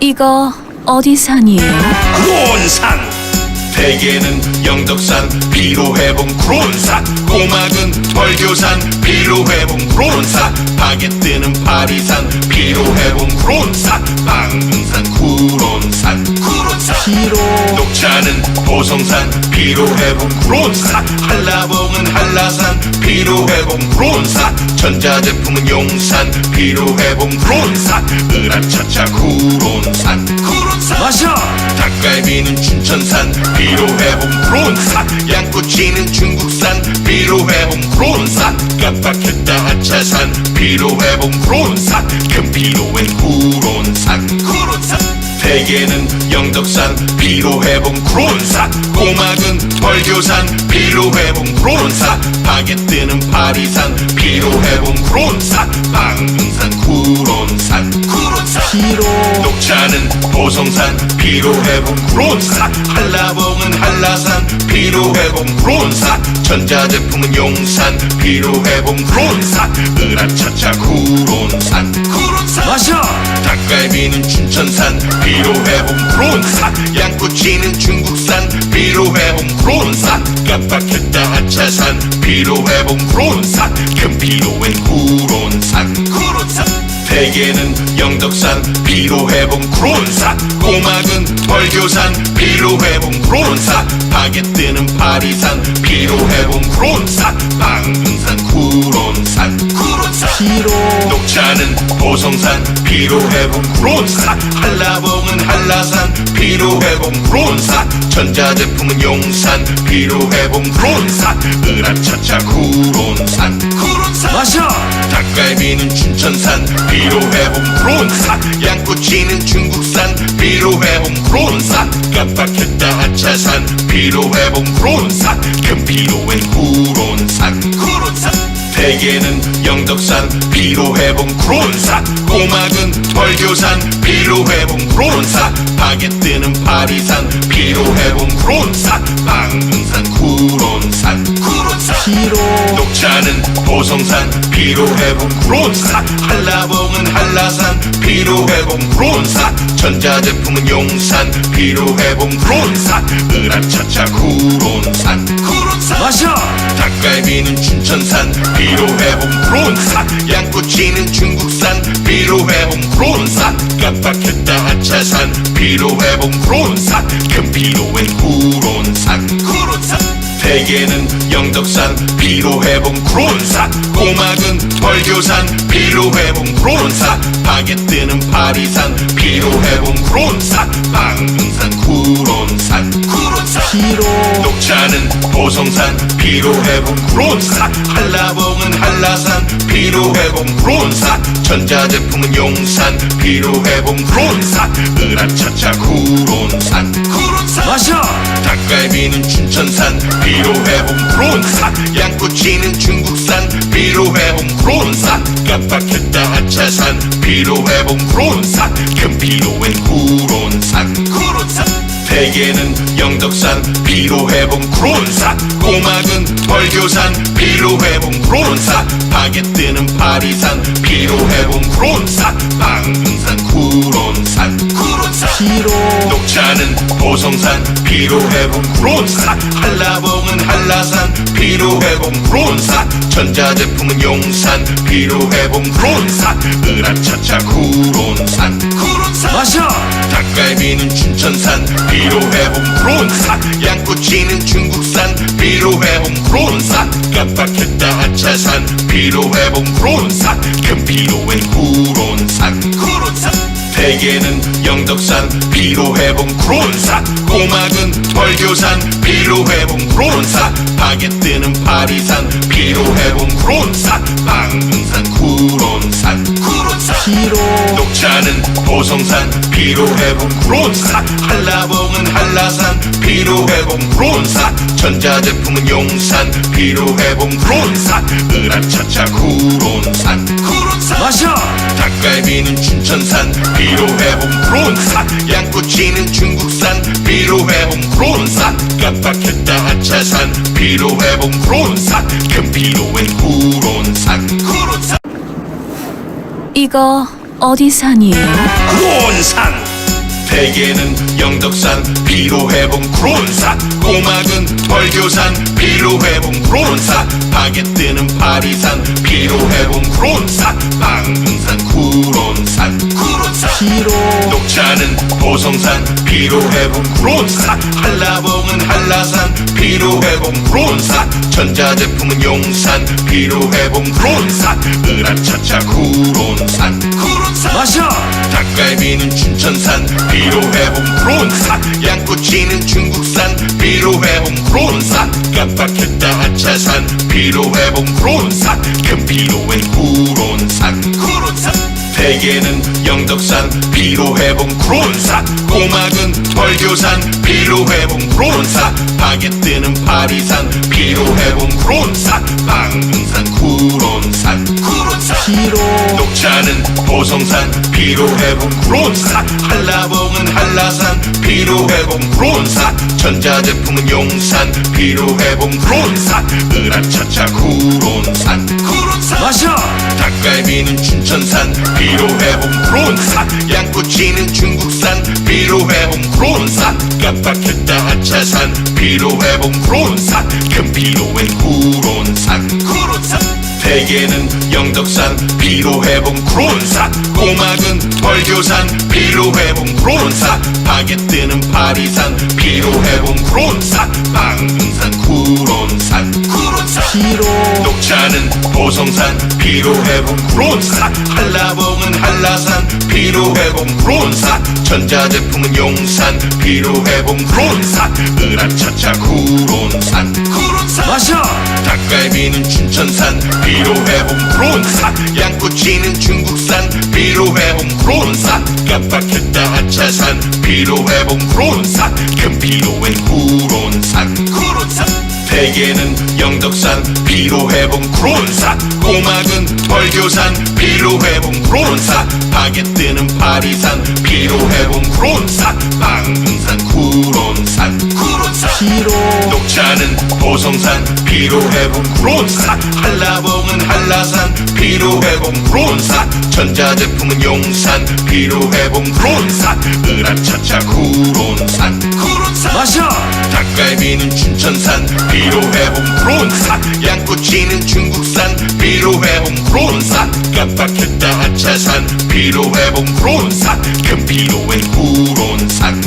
이거 어디 산이에요? 크론산. 대게는 영덕산 피로회복 크론산. 꼬막은 벌교산 피로회복 크론산. 바게트는 파리산 피로회복 크론산. 방금산 쿠론산. 녹차는 보성산 피로회복 크론산. 한라봉은 한라산 피로회복 크론산. 전자제품은 용산 피로회복 크론산. 으라차차 쿠론산. 마셔! 닭갈비는 춘천산 피로회복 크론산. 양꼬치는 중국산 피로회복 크론산. 깜빡했다 하차산 피로회복 크론산. 큰 피로엔 쿠론산. 대게는 영덕산 피로회복 크론산. 꼬막은 벌교산 피로회복 크론산. 바게트는 파리산 피로회복 크론산. 방금산 쿠론산. 녹차는 보성산 피로회복 크론산. 한라봉은 한라산 피로회복 크론산. 전자제품은 용산 피로회복 크론산. 으라차차 쿠론산. 마셔! 닭갈비는 춘천산 피로회복 크론산. 양꼬치는 중국산 피로회복 크론산. 깜빡했다 하차산 피로회복 크론산. 큰 피로엔 쿠론산. 대게는 영덕산 피로회복 크론산. 꼬막은 벌교산 피로회복 크론산. 바게트는 파리산 피로회복 크론산. 방금산 쿠론산. 녹차는 보성산 피로회복 크론산. 한라봉은 한라산 피로회복 크론산. 전자제품은 용산 피로회복 크론산. 으라차차 쿠론산. 마셔! 닭갈비는 춘천산 피로회복 크론산. 양꼬치는 중국산 피로회복 크론산. 깜빡했다 하차산 피로회복 크론산. 큰 피로엔 쿠론산. 대게는 영덕산 피로회복 크론산. 꼬막은 벌교산 피로회복 크론산. 바게트는 파리산 피로회복 크론산. 방금산 쿠론산. 녹차는 보성산 피로회복 크론산. 한라봉은 한라산 피로회복 크론산. 전자제품은 용산 피로회복 크론산. 으라차차 쿠론산. 마셔! 닭갈비는 춘천산 피로회복 크론산. 양꼬치는 중국산 피로회복 크론산. 깜빡했다 하차산 피로회복 크론산. 큰 피로엔 쿠론산. 대게는 영덕산 피로회복 크론산. 꼬막은 벌교산 피로회복 크론산. 바게트는 파리산 피로회복 크론산. 방금산 쿠론산. 녹차는 보성산 피로회복 크론산. 한라봉은 한라산 피로회복 크론산. 전자제품은 용산 피로회복 크론산. 으라차차 쿠론산. 마셔! 닭갈비는 춘천산 피로회복 크론산. 양꼬치는 중국산 피로회복 크론산. 깜빡했다 하차산 피로회복 크론산. 큰 피로엔 쿠론산. 대게는 영덕산 피로회복 크론산. 꼬막은 벌교산 피로회복 크론산. 바게트는 파리산 피로회복 크론산. 방금산 쿠론산. 녹차는 보성산 피로회복 크론산. 한라봉은 한라산 피로회복 크론산. 전자제품은 용산 피로회복 크론산. 으라차차 쿠론산. 마셔! 닭갈비는 춘천산 피로회복 크론산. 양꼬치는 중국산 피로회복 크론산. 깜빡했다 하차산 피로회복 크론산. 큰 피로엔 쿠론산. 대게는 영덕산 피로회복 크론산. 꼬막은 벌교산 피로회복 크론산. 바게트는 파리산 피로회복 크론산. 방금산 쿠론산. 녹차는 보성산 피로회복 크론산. 한라봉은 한라산 피로회복 크론산. 전자제품은 용산 피로회복 크론산. 으라차차 쿠론산. 마셔! 닭갈비는 춘천산 피로회복 크론산. 양꼬치는 중국산 피로회복 크론산. 깜빡했다 하차산 피로회복 크론산. 큰 피로엔 쿠론산. 이거 어디 산이에요? 크론산. 대게는 영덕산 피로회복 크론산, 꼬막은 벌교산 피로회복 크론산, 바게트는 파리산 피로회복 크론산, 방금산 구론산 녹차는 보성산 피로회복 크론산, 한라봉은 한라산 피로회복 크론산, 전자제품은 용산 피로회복 크론산, 으라차차 구론산 마셔. 닭갈비는 춘천산 피로회복 크론산, 양꼬치는 중국산 피로회복 크론산, 깜빡했다 아차산 피로회복 크론산, 큰 피로엔 구론산 대게는 영덕산 피로회복 크론산, 꼬막은 벌교산 피로회복 크론산, 바게트는 파리산 피로회복 크론산, 방금산 구론산 녹차는 보성산 피로회복 크론산, 한라봉은 한라산 피로회복 크론산, 전자제품은 용산 피로회복 크론산, 으라차차 구론산 마셔. 닭갈비는 춘천산 피로회복 크론산, 양꼬치는 중국산 피로회복 크론산, 깜빡했다 아차산 피로회복 크론산, 큰 피로엔 구론산 대게는 영덕산 피로회복 크론산, 꼬막은 벌교산 피로회복 크론산, 바게트는 파리산 피로회복 크론산, 방금산 구론산 녹차는 보성산 피로회복 크론산, 한라봉은 한라산 피로회복 크론산, 전자제품은 용산 피로회복 크론산, 으라차차 구론산 마셔. 닭갈비는 춘천산 피로회복 크론산, 양꼬치는 중국산 피로회복 크론산, 깜빡했다 아차산 피로회복 크론산, 큰 피로엔 구론산 대게는 영덕산 피로회복 크론산, 꼬막은 벌교산 피로회복 크론산, 바게트는 파리산 피로회복 크론산, 방금산 구론산 녹차는 보성산 피로회복 크론산, 한라봉은 한라산 피로회복 크론산, 전자제품은 용산 피로회복 크론산, 으라차차 구론산 마셔. 닭갈비는 춘천산 피로회복 크론산, 양꼬치는 중국산 피로회복 크론산, 깜빡했다 아차산 피로회복 크론산, 큰 피로엔 구론산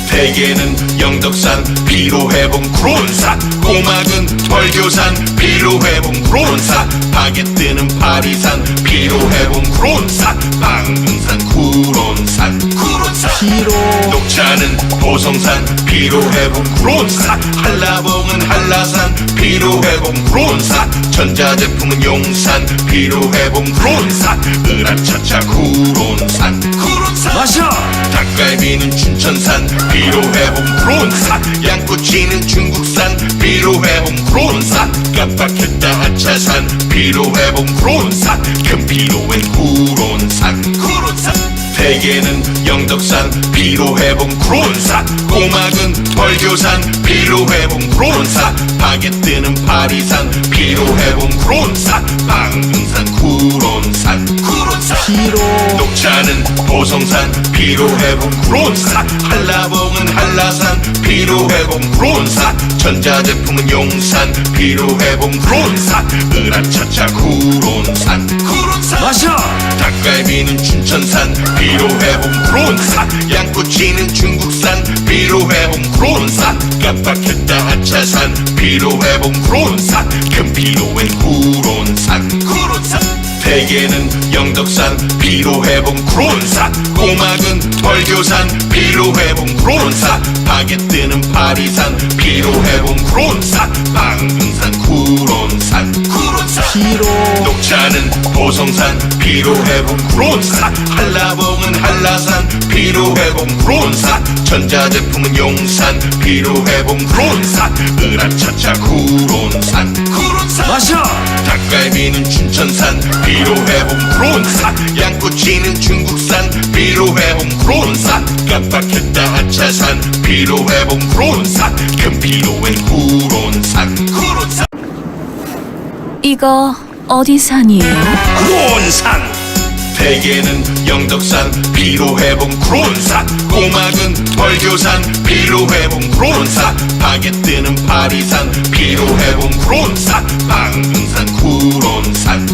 대게는 영덕산 피로회복 크론산, 꼬막은 벌교산 피로회복 크론산, 바게트는 파리산 피로회복 크론산, 방금산 구론산 녹차는 보성산 피로회복 크론산, 한라봉은 한라산 피로회복 크론산, 전자제품은 용산 피로회복 크론산, 으라차차 구론산 마셔. 닭갈비는 춘천산 피로회복 크론산, 양꼬치는 중국산 피로회복 크론산, 깜빡했다 아차산 피로회복 크론산, 큰 피로엔 구론산 대게는 영덕산 피로회복 크론산, 꼬막은 벌교산 피로회복 크론산, 바게트는 파리산 피로회복 크론산, 방금산 구론산 녹차는 보성산 피로회복 크론산, 한라봉은 한라산 피로회복 크론산, 전자제품은 용산 피로회복 크론산, 으라차차 구론산 마셔. 닭갈비는 춘천산 피로회복 크론산, 양꼬치는 중국산 피로회복 크론산, 깜빡했다 아차산 피로회복 크론산, 큰 피로엔 구론산 대게는 영덕산 피로회복 크론산, 꼬막은 벌교산 피로회복 크론산, 바게트는 파리산 피로회복 크론산, 방금산 구론산 녹차는 보성산 피로회복 크론산, 한라봉은 한라산 피로회복 크론산, 전자제품은 용산 피로회복 크론산, 으라차차 구론산 마셔. 닭갈비는 춘천산 피로회복 크론산, 양꼬치는 중국산 피로회복 크론산, 깜빡했다 아차산 피로회복 크론산, 큰 피로엔 구론산 이거 어디 산이에요? 크론산. 대게는 영덕산 피로회복 구론산, 꼬막은 벌교산 피로회복 구론산, 바게트는 파리산 피로회복 구론산, 방금산 구론산,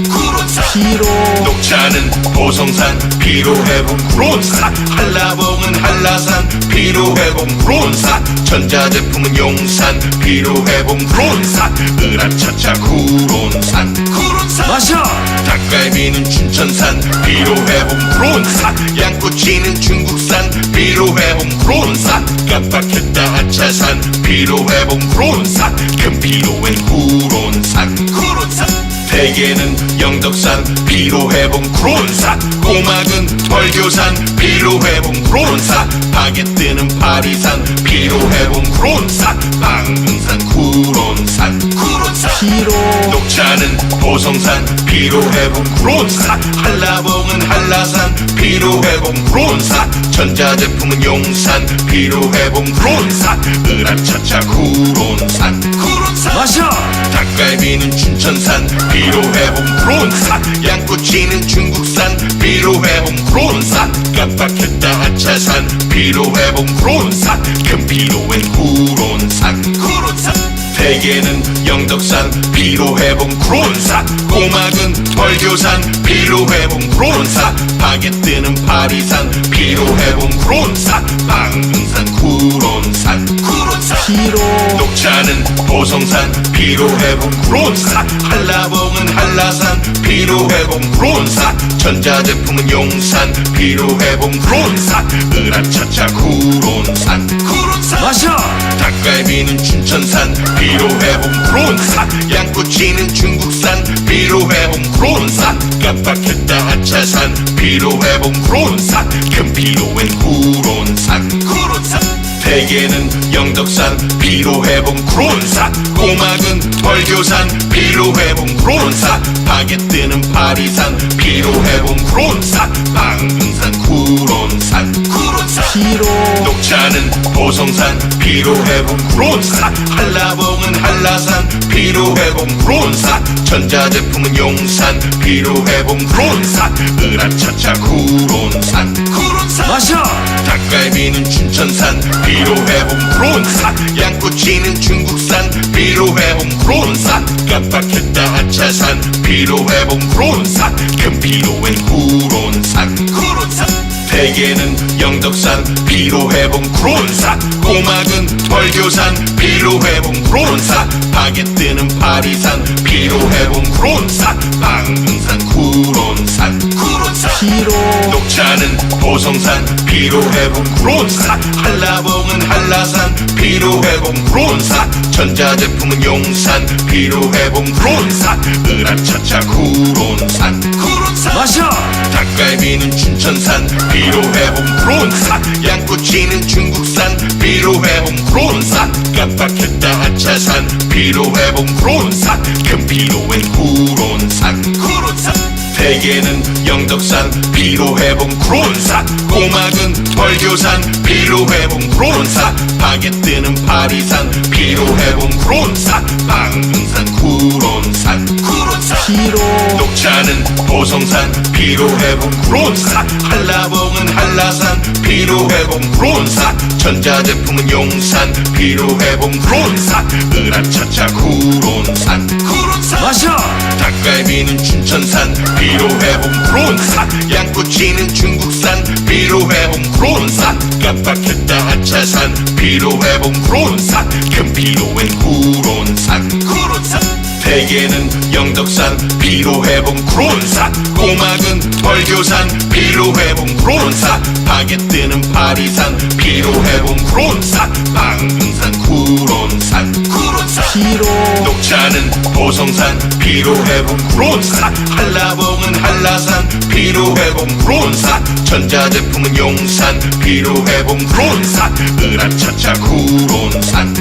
녹차는 보성산 피로회복 구론산, 한라봉은 한라산 피로회복 구론산, 전자제품은 용산 피로회복 구론산, 으라차차 구론산. 마셔. 닭갈비는 춘천산 피로회복 구론산, 양꼬치는 중국산 피로회복 구론산, 깜빡했다 아차산 피로회복 구론산, 금피로엔 구론산. 대게는 영덕산 피로회복 구론산, 꼬막은 벌교산 피로회복 구론산, 바게트는 파리산 피로회복 구론산, 방금산 구론산. 녹차는 보성산 피로회복 구론산, 한라봉은 한라산 피로회복 구론산, 전자제품은 용산 피로회복 구론산, 으라차차 구론산. 마셔. 닭갈비는 춘천산 피로회복 구론산, 양꼬치는 중국산 피로회복 구론산, 깜빡했다 아차산 피로회복 구론산, 금피로엔 구론산. 대게는 영덕산 피로회복 구론산, 꼬막은 벌교산 피로회복 구론산, 바게트는 파리산 피로회복 구론산, 방금산 구론산. 녹차는 보성산 피로회복 구론산, 한라봉은 한라산 피로회복 구론산, 전자제품은 용산 피로회복 구론산, 으라차차 구론산. 마셔. 닭갈비는 춘천산 피로회복 구론산, 양꼬치는 중국산 피로회복 구론산, 깜빡했다 아차산 피로회복 구론산, 금피로엔 구론산. 대게는 영덕산 피로회복 구론산, 꼬막은 벌교산 피로회복 구론산, 바게트는 파리산 피로회복 구론산, 방금산 구론산. 녹차는 보성산 피로회복 구론산, 한라봉은 한라산 피로회복 구론산, 전자제품은 용산 피로회복 구론산, 으라차차 구론산. 마셔. 닭갈비는 춘천산 피로회복 구론산, 양꼬치는 중국산 피로회복 구론산, 깜빡했다 아차산 피로회복 구론산, 금피로엔 구론산. 대게는 영덕산 피로회복 구론산, 꼬막은 벌교산 피로회복 구론산, 바게트는 파리산 피로회복 구론산, 방금산 구론산. 녹차는 보성산 피로회복 구론산, 한라봉은 한라산 피로회복 구론산, 전자제품은 용산 피로회복 구론산, 으라차차 구론산. 마셔. 닭갈비는 춘천산 피로회복 구론산, 양꼬치는 중국산 피로회복 구론산, 깜빡했다 아차산 피로회복 구론산, 금피로엔 구론산. 대게는 영덕산 피로회복 구론산, 꼬막은 벌교산 피로회복 구론산, 바게트는 파리산 피로회복 구론산, 방금산 구론산. 녹차는 보성산 피로회복 구론산, 한라봉은 한라산 피로회복 구론산, 전자제품은 용산 피로회복 구론산, 으라차차 구론산. 마셔. 닭갈비는 춘천산 피로회복 구론산, 양꼬치는 중국산 피로회복 구론산, 깜빡했다 아차산 피로회복 구론산, 금피로엔 구론산. 대게는 영덕산 피로회복 구론산, 꼬막은 벌교산 피로회복 구론산, 바게트는 파리산 피로회복 구론산, 방금산 구론산. 녹차는 보성산 피로회복 구론산, 한라봉은 한라산 피로회복 구론산, 전자제품은 용산 피로회복 구론산, 으라차차 구론산.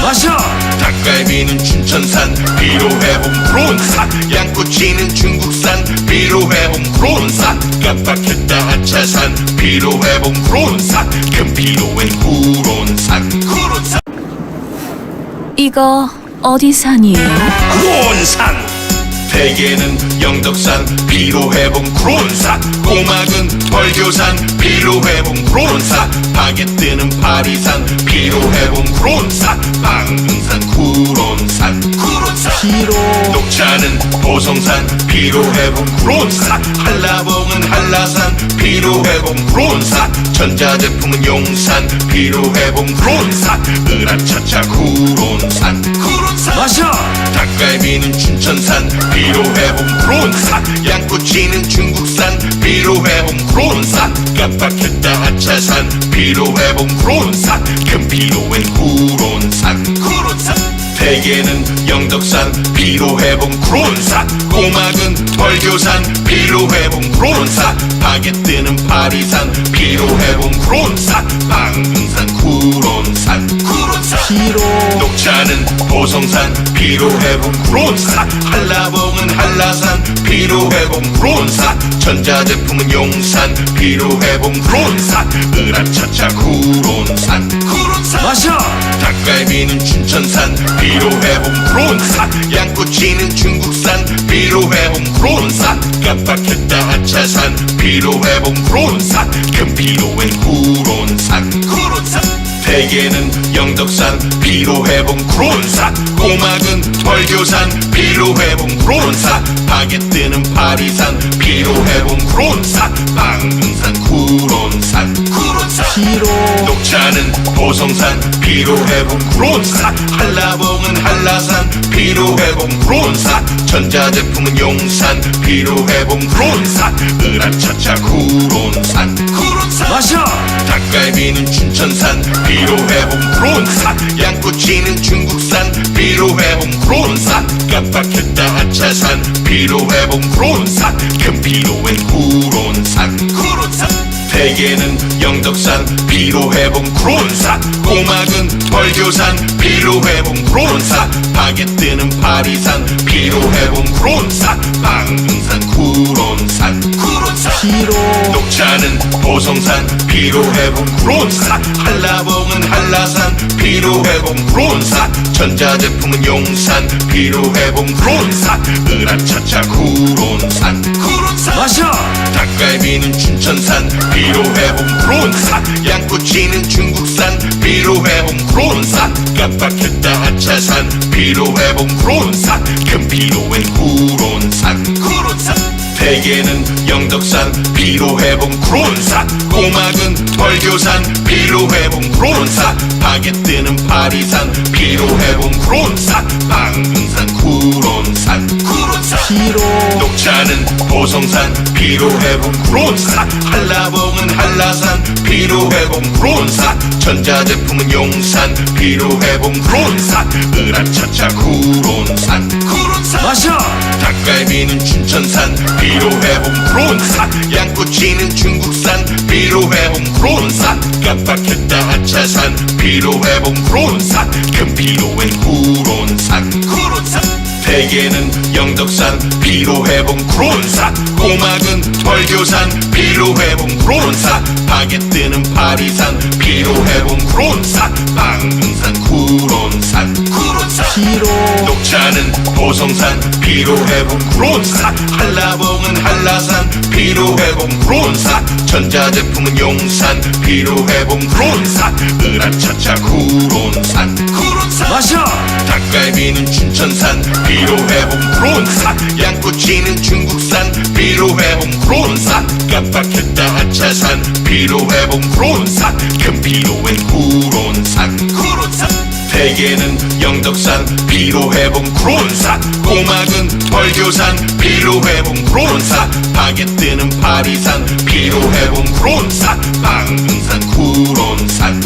마셔. 닭갈비는 춘천산 피로회복 구론산, 양꼬치는 중국산 피로회복 구론산, 깜빡했다 아차산 피로회복 구론산, 금피로엔 구론산. 이거 어디 산이에요? 구론산. 대게는 영덕산 피로회복 크론산, 꼬막은 벌교산 피로회복 크론산, 바게트는 파리산 피로회복 크론산, 방금산 구론산 녹차는 보성산 피로회복 크론산, 한라봉은 한라산 피로회복 크론산, 전자제품은 용산 피로회복 크론산, 으라차차 구론산 마셔. 닭갈비는 춘천산 피로회복 크론산, 양꼬치는 중국산 피로회복 크론산, 깜빡했다 하차산 피로회복 크론산, 큰 피로엔 구론산 대게는 영덕산 피로회복 크론산, 꼬막은 벌교산 피로회복 크론산, 바게트는 파리산 피로회복 크론산, 방금산 구론산 녹차는 보성산 피로회복 크론산, 한라봉은 한라산 피로회복 크론산, 전자제품은 용산 피로회복 크론산, 으라차차 구론산 마셔. 닭갈비는 춘천산 피로회복 크론산, 양꼬치는 중국산 피로회복 크론산, 깜빡했다 하차산 피로회복 크론산, 큰 피로엔 구론산 대게는 영덕산 피로회복 크론산, 꼬막은 벌교산 피로회복 크론산, 바게트는 파리산 피로회복 크론산, 방금산 구론산 녹차는 보성산 피로회복 크론산, 한라봉은 한라산 피로회복 크론산, 전자제품은 용산 피로회복 크론산, 으라차차 구론산 마셔. 닭갈비는 춘천산 피로회복 크론산, 양꼬치는 중국산 피로회복 크론산, 깜빡했다 하차산 피로회복 크론산, 큰 피로엔 구론산 대게는 영덕산 피로회복 크론산, 꼬막은 벌교산 피로회복 크론산, 바게트는 파리산 피로회복 크론산, 방금산 구론산 녹차는 보성산 피로회복 크론산, 한라봉은 한라산 피로회복 크론산, 전자제품은 용산 피로회복 크론산, 으라차차 구론산 마셔. 닭갈비는 춘천산 피로회복 크론산, 양꼬치는 중국산 피로회복 크론산, 깜빡했다 하차산 피로회복 크론산, 큰 피로엔 구론산 대게는 영덕산 피로회복 크론산, 꼬막은 벌교산 피로회복 크론산, 바게트는 파리산 피로회복 크론산, 방금산 구론산 녹차는 보성산 피로회복 크론산, 한라봉은 한라산 피로회복 크론산, 전자제품은 용산 피로회복 크론산, 으라차차 구론산 마셔. 닭갈비는 춘천산 피로회복 크론산, 양꼬치는 중국산 피로회복 크론산, 깜빡했다 하차산 피로회복 크론산, 큰 피로엔 구론산 대게는 영덕산 피로회복 크론산, 꼬막은 벌교산 피로회복 크론산, 바게트는 파리산 피로회복 크론산, 방금산 구론산 녹차는 보성산 피로회복 크론산, 한라봉은 한라산 피로회복 크론산, 전자제품은 용산 피로회복 크론산, 으라차차 구론산 마셔. 닭갈비는 춘천산 피로회복 크론산, 양꼬치는 중국산 피로회복 크론산, 깜빡했다 하차산 피로회복 크론산, 큰 피로엔 구론산 대게는 영덕산 피로회복 크론산, 꼬막은 벌교산 피로회복 크론산, 바게트는 파리산 피로회복 크론산, 방금산 구론산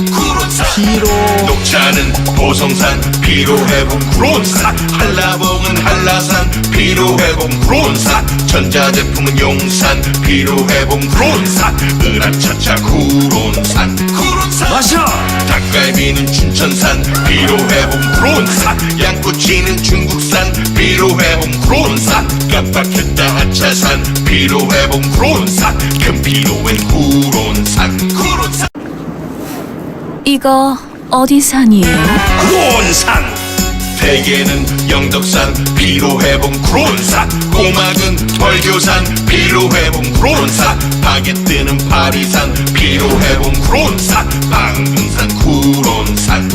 녹차는 보성산 피로회복 크론산, 한라봉은 한라산 피로회복 크론산, 전자제품은 용산 피로회복 크론산, 으라차차 구론산 마셔. 닭갈비는 춘천산 피로회복 크론산, 양꼬치는 중국산 피로회복 크론산, 깜빡했다 하차산 피로회복 크론산, 큰 피로엔 구론산 이거 어디 산이에요? 크론산. 대게는 영덕산 피로회복 크론산, 꼬막은 벌교산 피로회복 크론산, 바게트는 파리산 피로회복 크론산, 방금산 쿠론산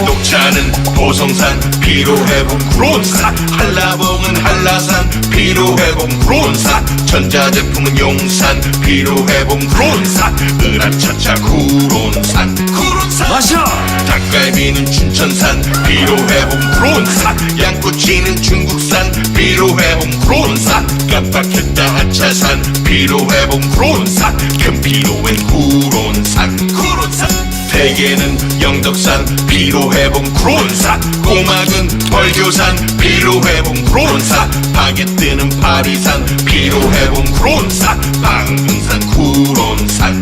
녹차는 보성산 피로회복 크론산, 한라봉은 한라산 피로회복 크론산, 전자제품은 용산 피로회복 크론산, 으라차차 쿠론산 마셔 닭갈비는 춘천산 피로회복 크론산, 양꼬치는 중국산 피로회복 크론산, 깜빡했다 아차산 피로회복 크론산, 금피로엔 쿠론산 대게는 영덕산 피로회복 크론산, 꼬막은 벌교산 피로회복 크론산, 바게트는 파리산 피로회복 크론산, 방금산 쿠론산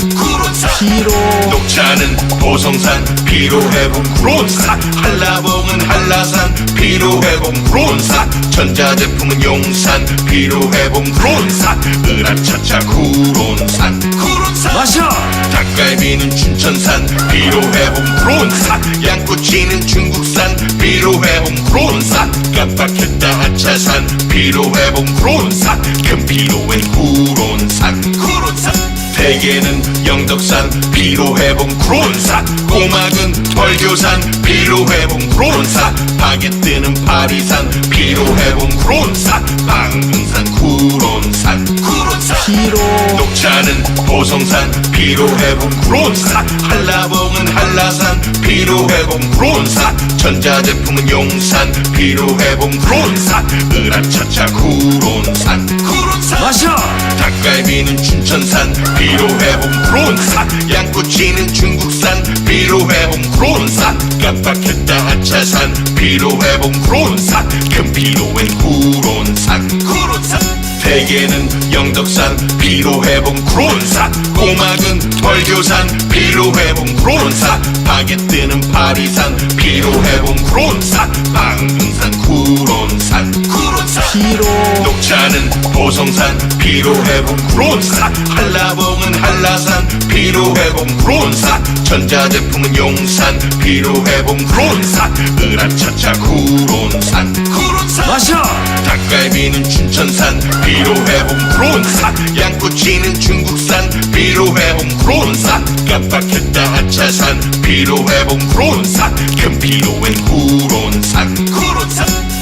녹차는 보성산 피로회복 크론산, 한라봉은 한라산 피로회복 크론산, 전자제품은 용산 피로회복 크론산, 으라차차 쿠론산 마셔 닭갈비는 춘천산 피로회복 크론산, 양꼬치는 중국산 피로회복 크론산, 깜빡했다 아차산 피로회복 크론산, 금피로엔 쿠론산 대게는 영덕산 피로회복 크론산, 꼬막은 벌교산 피로회복 크론산, 바게트는 파리산 피로회복 크론산, 방금산 쿠론산 녹차는 보성산 피로회복 크론산, 한라봉은 한라산 피로회복 크론산, 전자제품은 용산 피로회복 크론산, 으라차차 쿠론산 마셔 닭갈비는 춘천산 피로회복 크론산, 양꼬치는 중국산 피로회복 크론산, 깜빡했다 아차산 피로회복 크론산, 금피로엔 쿠론산 대게는 영덕산 피로회복 크론산, 꼬막은 벌교산 피로회복 크론산, 바게트는 파리산 피로회복 크론산, 방금산 쿠론산 녹차는 보성산 피로회복 크론산, 한라봉은 한라산 피로회복 크론산, 전자제품은 용산 피로회복 크론산, 으라차차 쿠론산 마셔 닭갈비는 춘천산 피로회복 크론산, 양꼬치는 중국산 피로회복 크론산, 깜빡했다 아차산 피로회복 크론산, 금피로엔 쿠론산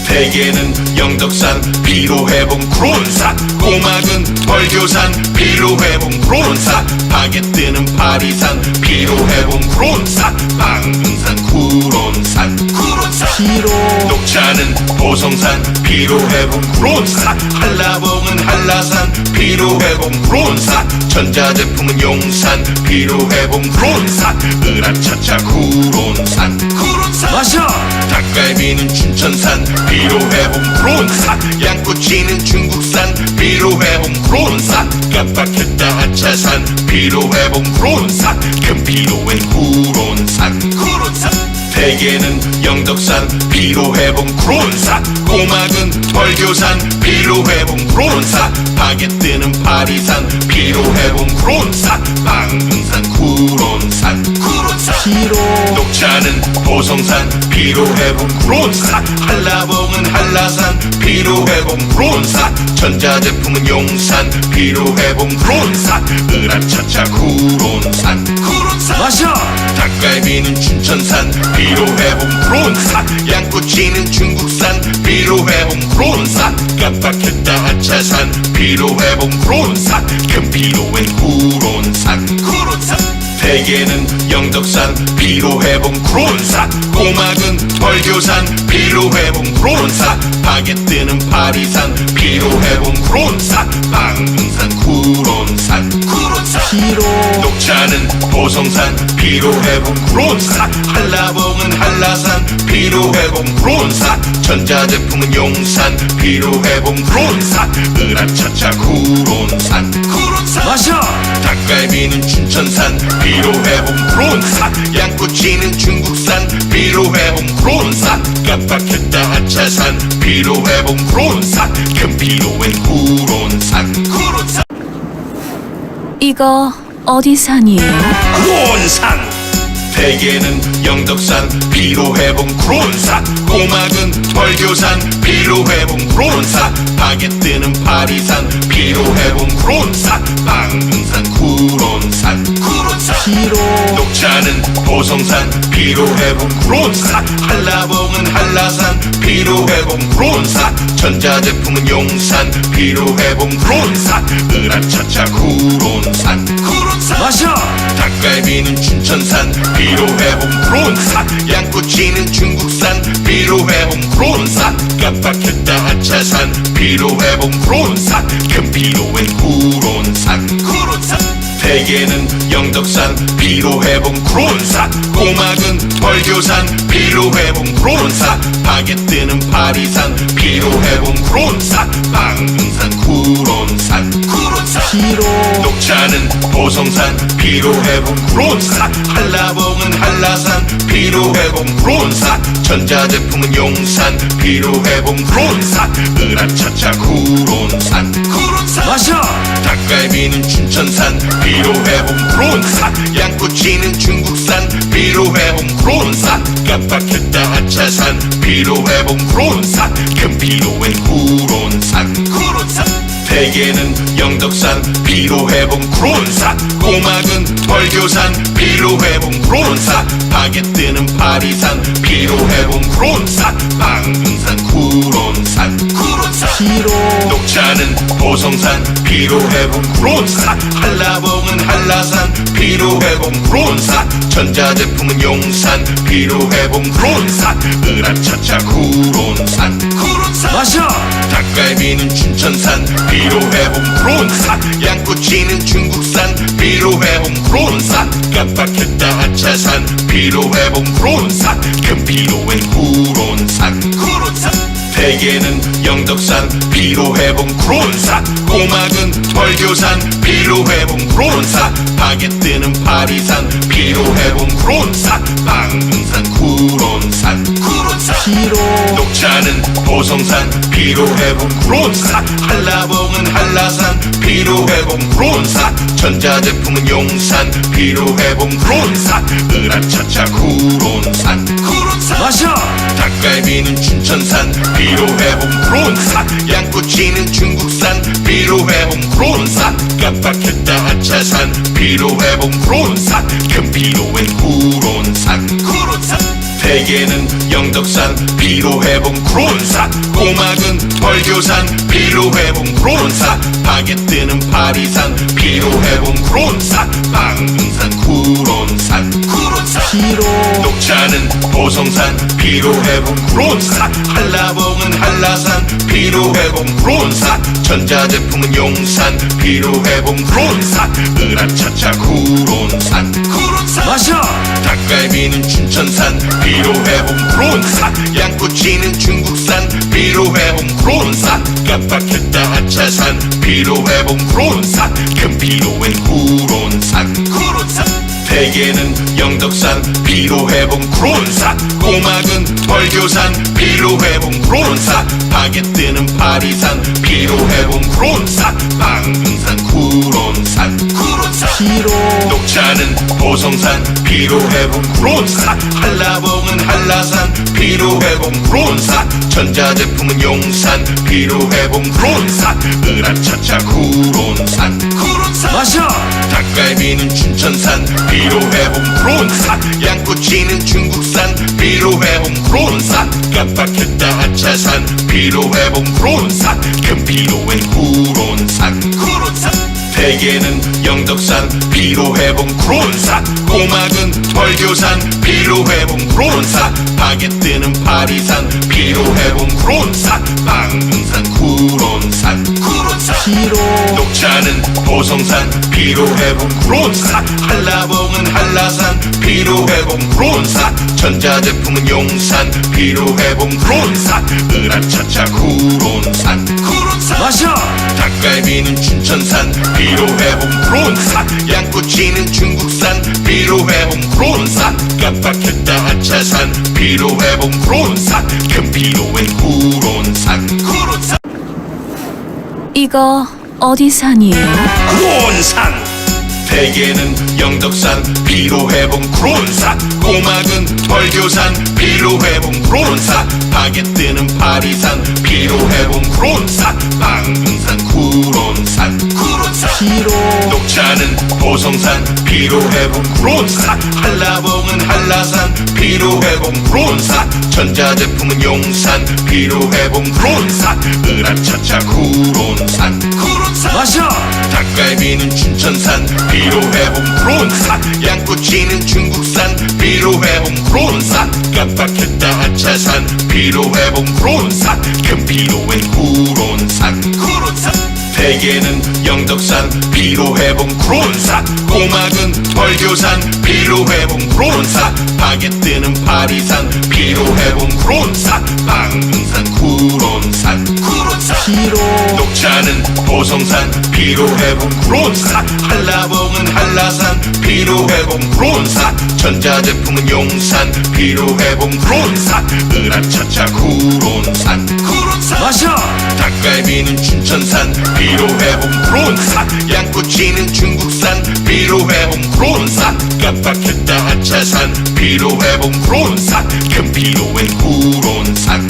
대게는 영덕산 피로회복 크론산, 꼬막은 벌교산 피로회복 크론산, 바게트는 파리산 피로회복 크론산, 방금산 쿠론산 녹차는 보성산 피로회복 크론산, 한라봉은 한라산 피로회복 크론산, 전자제품은 용산 피로회복 크론산, 으라차차 쿠론산 마셔 닭갈비는 춘천산 피로회복 크론산, 양꼬치는 중국산 피로회복 크론산, 깜빡했다 아차산 피로회복 크론산, 금피로엔 쿠론산 대게는 영덕산 피로회복 크론산, 꼬막은 벌교산 피로회복 크론산, 바게트는 파리산 피로회복 크론산, 방금산 쿠론산 녹차는 보성산 피로회복 크론산, 한라봉은 한라산 피로회복 크론산, 전자제품은 용산 피로회복 크론산, 으라차차 쿠론산 마셔 닭갈비는 춘천산 피로회복 크론산, 양꼬치는 중국산 피로회복 크론산, 깜빡했다 아차산 피로회복 크론산, 금피로엔 쿠론산 대게는 영덕산 피로회복 크론산, 꼬막은 벌교산 피로회복 크론산, 바게트는 파리산 피로회복 크론산, 방금산 쿠론산 녹차는 보성산 피로회복 크론산, 한라봉은 한라산 피로회복 크론산, 전자제품은 용산 피로회복 크론산, 으라차차 쿠론산 마셔 닭갈비는 춘천산 피로회복 크론산, 양꼬치는 중국산 피로회복 크론산, 깜빡했다 아차산 피로회복 크론산, 금피로엔 쿠론산 이거 어디 산이에요? 크론산 대게는 영덕산 피로회복 크론산, 꼬막은 벌교산 피로회복 크론산, 바게트는 파리산 피로회복 크론산, 방금산 쿠론산 녹차는 보성산 피로회복 크론산, 한라봉은 한라산 피로회복 크론산, 전자제품은 용산 피로회복 크론산, 으라차차 쿠론산 마셔. 닭갈비는 춘천산 피로회복 크론산, 양꼬치는 중국산 피로회복 크론산, 깜빡했다 아차산 피로회복 크론산, 큰 피로엔 쿠론산 대게는 영덕산 피로회복 크론산, 꼬막은 벌교산 피로회복 크론산, 바게트는 파리산 피로회복 크론산, 방금산 쿠론산 녹차는 보성산 피로회복 크론산, 한라봉은 한라산 피로회복 크론산, 전자제품은 용산 피로회복 크론산, 으라차차 쿠론산 마셔. 닭갈비는 춘천산 피로회복 크론산, 양꼬치는 중국산 피로회복 크론산, 깜빡했다 아차산 피로회복 크론산, 큰 피로엔 쿠론산 대게는 영덕산 피로회복 크론산, 꼬막은 벌교산 피로회복 크론산, 바게트는 파리산 피로회복 크론산, 방금산 쿠론산 녹차는 보성산 피로회복 크론산, 한라봉은 한라산 피로회복 크론산, 전자제품은 용산 피로회복 크론산, 으라차차 쿠론산 마셔. 닭갈비는 춘천산 피로회복 크론산, 양꼬치는 중국산 피로회복 크론산, 깜빡했다 아차산 피로회복 크론산, 큰 피로엔 쿠론산 대게는 영덕산 피로회복 크론산, 꼬막은 벌교산 피로회복 크론산, 바게트는 파리산 피로회복 크론산, 방금산 쿠론산 녹차는 보성산 피로회복 크론산, 한라봉은 한라산 피로회복 크론산, 전자제품은 용산 피로회복 크론산, 으라차차 쿠론산 마셔. 닭갈비는 춘천산 피로회복 크론산, 양꼬치는 중국산 피로회복 크론산, 깜빡했다 아차산 피로회복 크론산, 큰 피로엔 쿠론산 대게는 영덕산 피로회복 크론산, 꼬막은 벌교산 피로회복 크론산, 바게트는 파리산 피로회복 크론산, 방금산 쿠론산 녹차는 보성산 피로회복 크론산, 한라봉은 한라산 피로회복 크론산, 전자제품은 용산 피로회복 크론산, 으라차차 쿠론산 마셔. 닭갈비는 춘천산 피로회복 크론산, 양꼬치는 중국산 피로회복 크론산, 깜빡했다 아차산 피로회복 크론산, 큰 피로엔 쿠론산 대게는 영덕산 피로회복 크론산, 꼬막은 벌교산 피로회복 크론산, 바게트는 파리산 피로회복 크론산, 방금산 쿠론산 녹차는 보성산 피로회복 크론산, 한라봉은 한라산 피로회복 크론산, 전자제품은 용산 피로회복 크론산, 으라차차 쿠론산 마셔. 닭갈비는 춘천산 피로회복 크론산, 양꼬치는 중국산 피로회복 크론산, 깜빡했다 아차산 피로회복 크론산, 큰 피로엔 쿠론산 대게는 영덕산 피로회복 크론산, 꼬막은 벌교산 피로회복 크론산, 바게트는 파리산 피로회복 크론산, 방금산 쿠론산 녹차는 보성산 피로회복 크론산, 한라봉은 한라산 피로회복 크론산, 전자제품은 용산 피로회복 크론산, 으라차차 쿠론산 마셔. 닭갈비는 춘천산 피로회복 크론산, 양꼬치는 중국산 피로회복 크론산, 깜빡했다 아차산 피로회복 크론산, 큰 피로엔 쿠론산 이거 어디 산이에요? 크론산. 대게는 영덕산 피로회복 크론산, 꼬막은 벌교산 피로회복 크론산, 바게트는 파리산 피로회복 크론산, 방금산 구론산 녹차는 보성산 피로회복 크론산, 한라봉은 한라산 피로회복 크론산, 전자제품은 용산 피로회복 크론산, 으라차차 구론산 마셔. 닭갈비는 춘천산 피로회복 크론산, 양꼬치는 중국산 피로회복 크론산, 깜빡했다 아차산 피로회복 크론산, 큰 피로엔 구론산 대게는 영덕산 피로회복 크론산, 꼬막은 벌교산 피로회복 크론산, 바게트는 파리산 피로회복 크론산, 방금산 구론산 녹차는 보성산 피로회복 크론산, 한라봉은 한라산 피로회복 크론산, 전자제품은 용산 피로회복 크론산, 으라차차 구론산 마셔. 닭갈비는 춘천산 피로회복 크론산, 양꼬치는 중국산 피로회복 크론산, 깜빡했다 아차산 피로회복 크론산, 큰 피로엔 구론산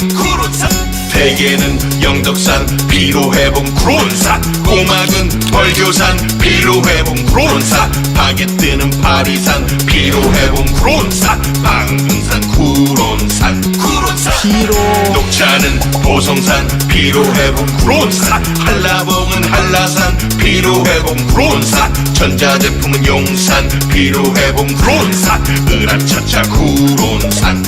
대게는 영덕산 피로회복 크론산, 꼬막은 벌교산 피로회복 크론산, 바게트는 파리산 피로회복 크론산, 방금산 구론산 녹차는 보성산 피로회복 크론산, 한라봉은 한라산 피로회복 크론산, 전자제품은 용산 피로회복 크론산, 으라차차 구론산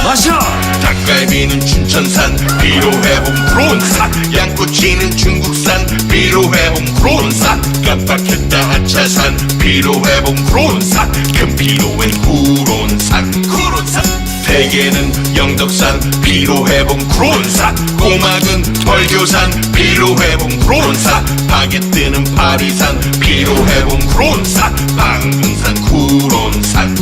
마셔. 닭갈비는 춘천산 피로회복 크론산, 양꼬치는 중국산 피로회복 크론산, 깜빡했다 아차산 피로회복 크론산, 큰 피로엔 구론산 대게는 영덕산 피로회복 크론산, 꼬막은 벌교산 피로회복 크론산, 바게트는 파리산 피로회복 크론산, 방금산 구론산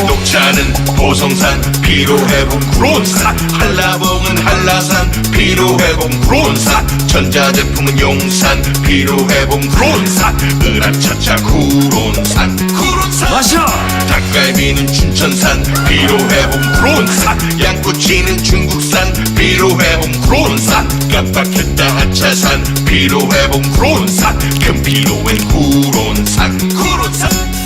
녹차는 보성산 피로회복 크론산, 한라봉은 한라산 피로회복 크론산, 전자제품은 용산 피로회복 크론산, 으라차차 구론산 마셔. 닭갈비는 춘천산 피로회복 크론산, 양꼬치는 중국산 피로회복 크론산, 깜빡했다 아차산 피로회복 크론산, 큰 피로엔 구론산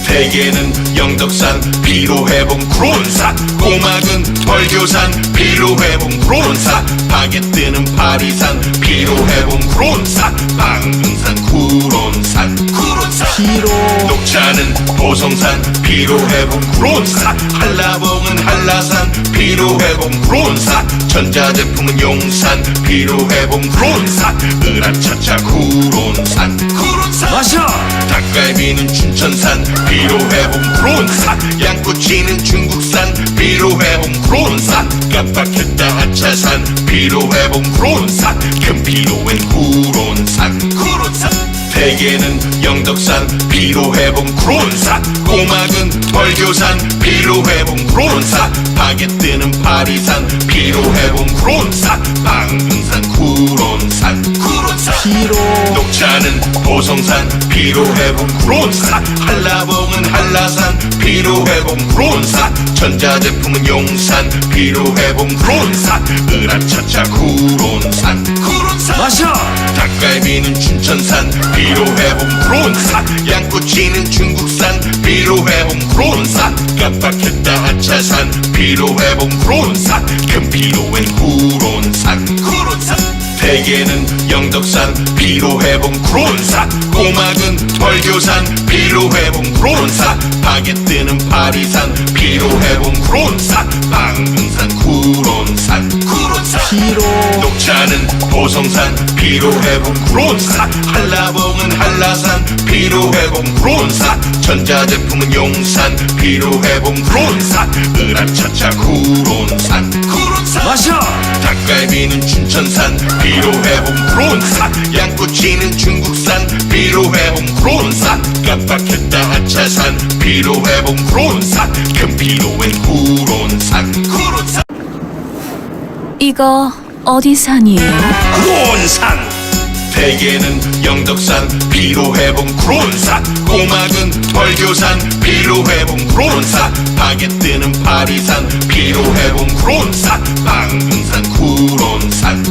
대게는 영덕산 피로회복 크론산, 꼬막은 벌교산 피로회복 크론산, 바게트는 파리산 피로회복 크론산, 방금산 구론산 녹차는 보성산 피로회복 크론산, 한라봉은 한라산 피로회복 크론산, 전자제품은 용산 피로회복 크론산, 으라차차 구론산 마셔. 닭갈비는 춘천산 피로회복 크론산, 양꼬치는 중국산 피로회복 크론산, 깜빡했다 아차산 피로회복 크론산, 큰 피로엔 구론산 대게는 영덕산 피로회복 크론산, 꼬막은 벌교산 피로회복 크론산, 바게트는 파리산 피로회복 크론산, 방금산 구론산 녹차는 보성산 피로회복 크론산, 한라봉은 한라산 피로회복 크론산, 전자제품은 용산 피로회복 크론산, 으라차차 구론산 마셔. 닭갈비는 춘천산 피로회복 크론산, 양꼬치는 중국산 피로회복 크론산, 깜빡했다 아차산 피로회복 크론산, 큰 피로엔 구론산 대게는 영덕산 피로회복 크론산, 꼬막은 벌교산 피로회복 크론산, 바게트는 파리산 피로회복 크론산, 방금산 구론산 녹차는 보성산 피로회복 크론산, 한라봉은 한라산 피로회복 크론산, 전자제품은 용산 피로회복 크론산, 으라차차 구론산 마셔. 닭갈비는 춘천산 피로회복 크론산, 양꼬치는 중국산 피로회복 크론산, 깜빡했다 아차산 피로회복 크론산, 큰 피로엔 구론산 이거 어디 산이에요? 크론산 대게는 영덕산 피로회복 크론산, 꼬막은 벌교산 피로회복 크론산, 바게트는 파리산 피로회복 크론산, 방금산 구론산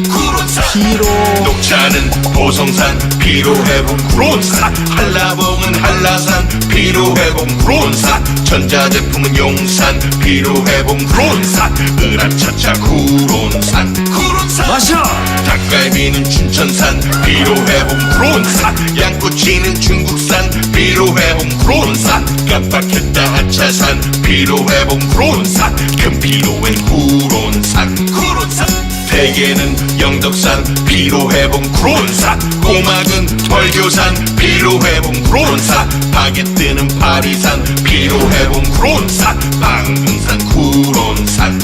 녹차는 보성산 피로회복 크론산, 한라봉은 한라산 피로회복 크론산, 전자제품은 용산 피로회복 크론산, 으라차차 구론산 마셔. 닭갈비는 춘천산 피로회복 크론산, 양꼬치는 중국산 피로회복 크론산, 깜빡했다 아차산 피로회복 크론산, 큰 피로엔 구론산 대게는 영덕산 피로회복 크론산, 꼬막은 벌교산 피로회복 크론산, 바게트는 파리산 피로회복 크론산, 방금산 구론산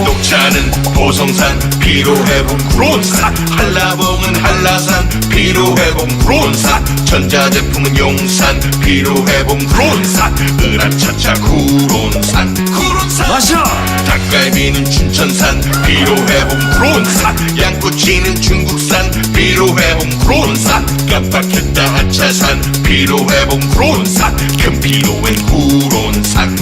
녹차는 보성산 피로회복 크론산, 한라봉은 한라산 피로회복 크론산, 전자제품은 용산 피로회복 크론산, 으라차차 구론산 마셔. 닭갈비는 춘천산 피로회복 크론산, 양꼬치는 중국산 피로회복 크론산, 깜빡했다 아차산 피로회복 크론산, 큰 피로엔 구론산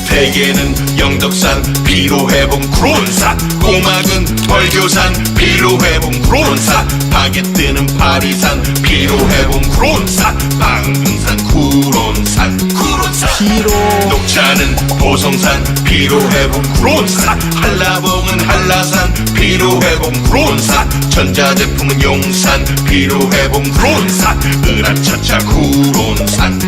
대게는 영덕산 피로회복 크론산, 꼬막은 벌교산 피로회복 크론산, 바게트는 파리산 피로회복 크론산, 방금산 구론산 녹차는 보성산 피로회복 크론산, 한라봉은 한라산 피로회복 크론산, 전자제품은 용산 피로회복 크론산, 으라차차 구론산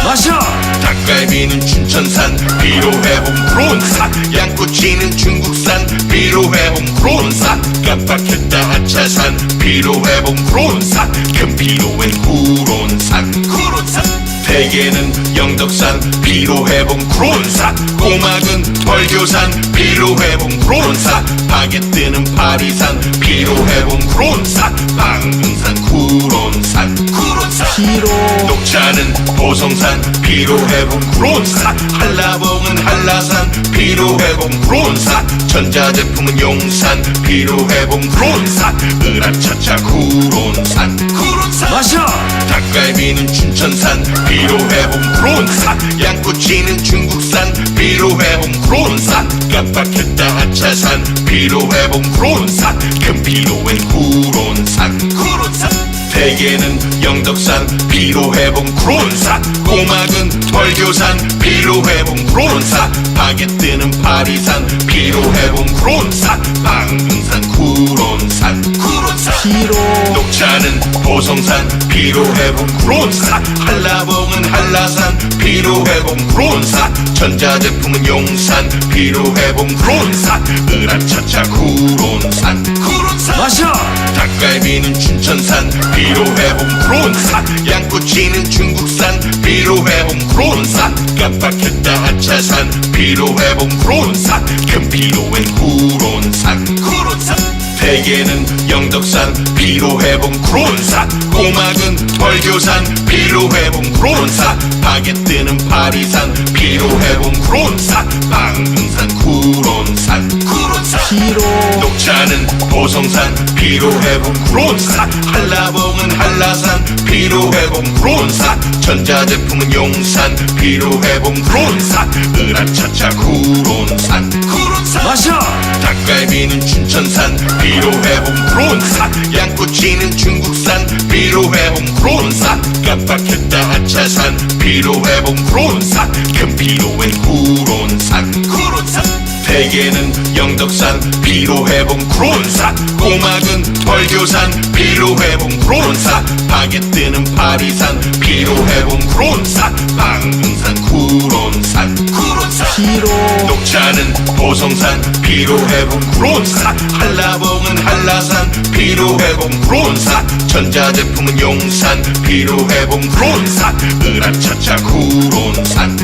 마셔. 닭갈비는 춘천산 피로회복 크론산, 양꼬치는 중국산 피로회복 크론산, 깜빡했다 아차산 피로회복 크론산, 큰 피로엔 구론산 대게는 영덕산 피로회복 크론산, 꼬막은 벌교산 피로회복 크론산, 바게트는 파리산 피로회복 크론산, 방금산 구론산 녹차는 보성산 피로회복 크론산, 한라봉은 한라산 피로회복 크론산, 전자제품은 용산 피로회복 크론산, 으라차차 구론산 마셔. 닭갈비는 춘천산 피로회복 크론산, 양꼬치는 중국산 피로회복 크론산, 깜빡했다 아차산 피로회복 크론산, 큰 피로엔 구론산 대게는 영덕산 피로회복 크론산, 꼬막은 벌교산 피로회복 크론산, 바게트는 파리산 피로회복 크론산, 방금산 구론산 녹차는 보성산 피로회복 크론산, 한라봉은 한라산 피로회복 크론산, 전자제품은 용산 피로회복 크론산, 으라차차 구론산 마셔. 닭갈비는 춘천산 피로회복 크론산, 양꼬치는 중국산 피로회복 크론산, 깜빡했다 아차산 피로회복 크론산, 큰 피로엔 구론산 대게는 영덕산 피로회복 크론산, 꼬막은 벌교산 피로회복 크론산, 바게트는 파리산 피로회복 크론산, 방금산 구론산 녹차는 보성산 피로회복 크론산, 한라봉은 한라산 피로회복 크론산, 전자제품은 용산 피로회복 크론산, 으라차차 구론산 마셔. 닭갈비는 춘천산 피로회복 크론산, 양꼬치는 중국산 피로회복 크론산, 깜빡했다 아차산 피로회복 크론산, 큰 피로엔 구론산 대게는 영덕산 피로회복 크론산, 꼬막은 벌교산 피로회복 크론산, 바게트는 파리산 피로회복 크론산, 방금산 구론산 녹차는 보성산 피로회복 크론산, 한라봉은 한라산 피로회복 크론산, 전자제품은 용산 피로회복 크론산, 으라차차 구론산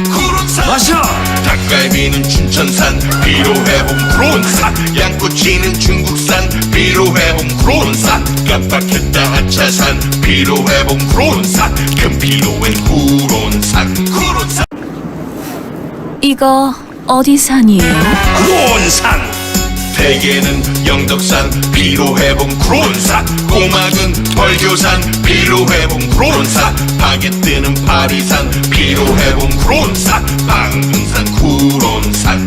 마셔. 닭갈비는 춘천산 피로회복 크론산, 양꼬치는 중국산 피로회복 크론산, 깜빡했다 아차산 피로회복 크론산, 큰 피로엔 구론산 이거 어디 산이에요? 크론산 대게는 영덕산 피로회복 크론산, 꼬막은 벌교산 피로회복 크론산, 바게트는 파리산 피로회복 크론산, 방금산 구론산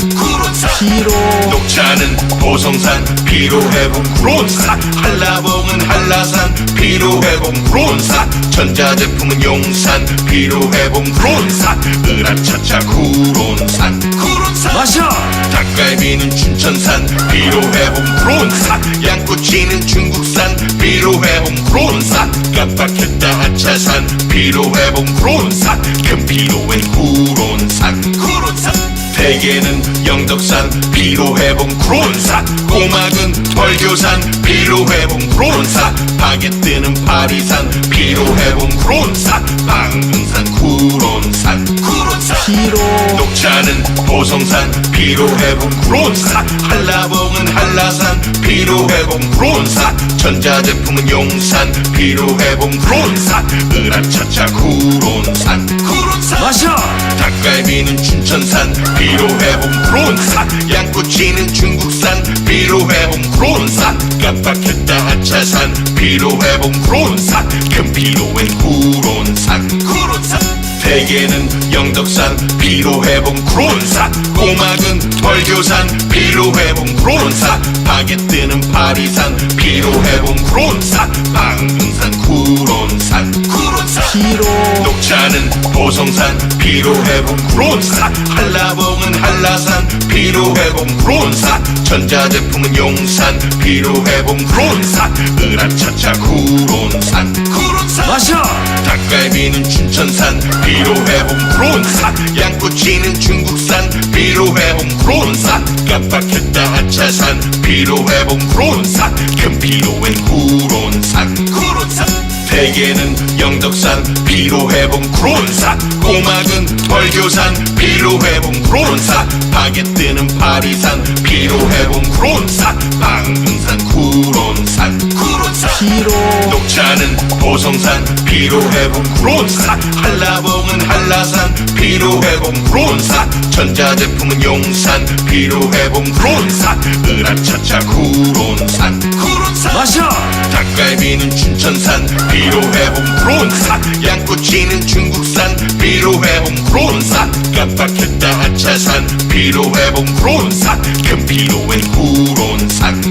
녹차는 보성산 피로회복 크론산, 한라봉은 한라산 피로회복 크론산, 전자제품은 용산 피로회복 크론산, 으라차차 구론산 마셔. 닭갈비는 춘천산 피로회복 크론산, 양꼬치는 중국산 피로회복 크론산, 깜빡했다 하차산 피로회복 크론산, 큰 피로엔 구론산 대게는 영덕산 피로회복 크론산, 꼬막은 벌교산 피로회복 크론산, 바게트는 파리산 피로회복 크론산, 방금산 구론산 녹차는 보성산 피로회복 크론산, 한라봉은 한라산 피로회복 크론산, 전자제품은 용산 피로회복 크론산, 으라차차 구론산 마셔. 닭갈비는 춘천산 피로회복 크론산, 양꼬치는 중국산 피로회복 크론산, 깜빡했다 하차산 피로회복 크론산, 큰 피로엔 구론산 대게는 영덕산 피로회복 크론산, 꼬막은 벌교산 피로회복 크론산, 바게트는 파리산 피로회복 크론산, 방금산 구론산 녹차는 보성산 피로회복 크론산, 한라봉은 한라산 피로회복 크론산, 전자제품은 용산 피로회복 크론산, 으라차차 구론산 마셔. 닭갈비는 춘천산 피로회복 크론산, 양꼬치는 중국산 피로회복 크론산, 깜빡했다 하차산 피로회복 크론산, 큰 피로엔 구론산 대게는 영덕산 피로회복 크론산, 꼬막은 벌교산 피로회복 크론산, 바게트는 파리산 피로회복 크론산, 방금산 구론산 녹차는 보성산 피로회복 크론산, 한라봉은 한라산 피로회복 크론산, 전자제품은 용산 피로회복 크론산, 으라차차 구론산 마셔. 닭갈비는 춘천산 피로회복 크론산, 양꼬치는 중국산 피로회복 크론산, 깜빡했다 하차산 피로회복 크론산, 큰 피로엔 구론산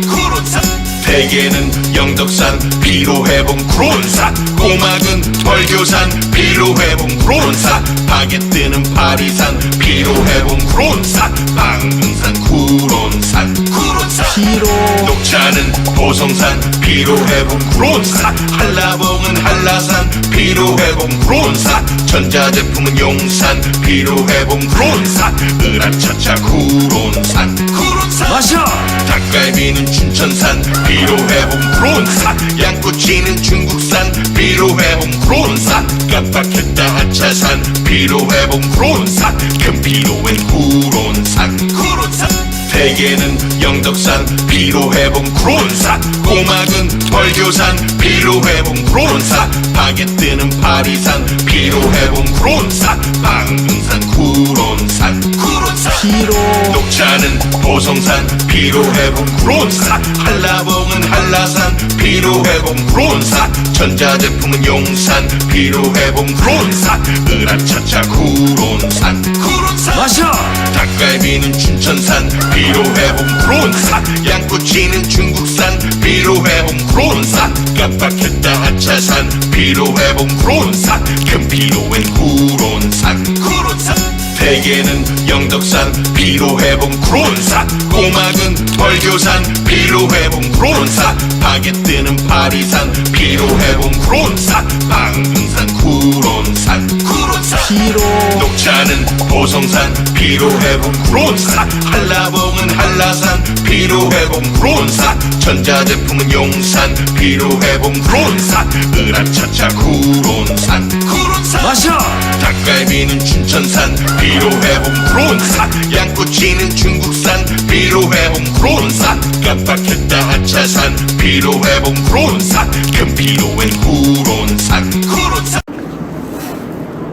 대게는 영덕산 피로회복 크론산, 꼬막은 벌교산 피로회복 크론산, 바게트는 파리산 피로회복 크론산, 방금산 구론산 녹차는 보성산 피로회복 크론산, 한라봉은 한라산 피로회복 크론산, 전자제품은 용산 피로회복 크론산, 으라차차 구론산 마셔. 닭갈비는 춘천산 피로회복 크론산, 양꼬치는 중국산 피로회복 크론산, 깜빡했다 하차산 피로회복 크론산, 큰 피로엔 구론산 대게는 영덕산 피로회복 크론산, 꼬막은 벌교산 피로회복 크론산, 바게트는 파리산 피로회복 크론산, 방금산 구론산 녹차는 보성산 피로회복 크론산, 한라봉은 한라산 피로회복 크론산, 전자제품은 용산 피로회복 크론산, 으라차차 구론산 마셔. 닭갈비는 춘천산 피로회복 크론산, 양꼬치는 중국산 피로회복 크론산, 깜빡했다 하차산 피로회복 크론산, 큰 피로엔 구론산 대게는 영덕산 피로회복 크론산, 꼬막은 벌교산 피로회복 크론산, 바게트는 파리산 피로회복 크론산, 방금산 구론산 녹차는 보성산 피로회복 크론산, 한라봉은 한라산 피로회복 크론산, 전자제품은 용산 피로회복 크론산, 으라차차 구론산 마셔. 닭갈비는 춘천산 피로회복 크론산, 양꼬치는 중국산 피로회복 크론산, 깜빡했다 하차산 피로회복 크론산, 큰 피로엔 구론산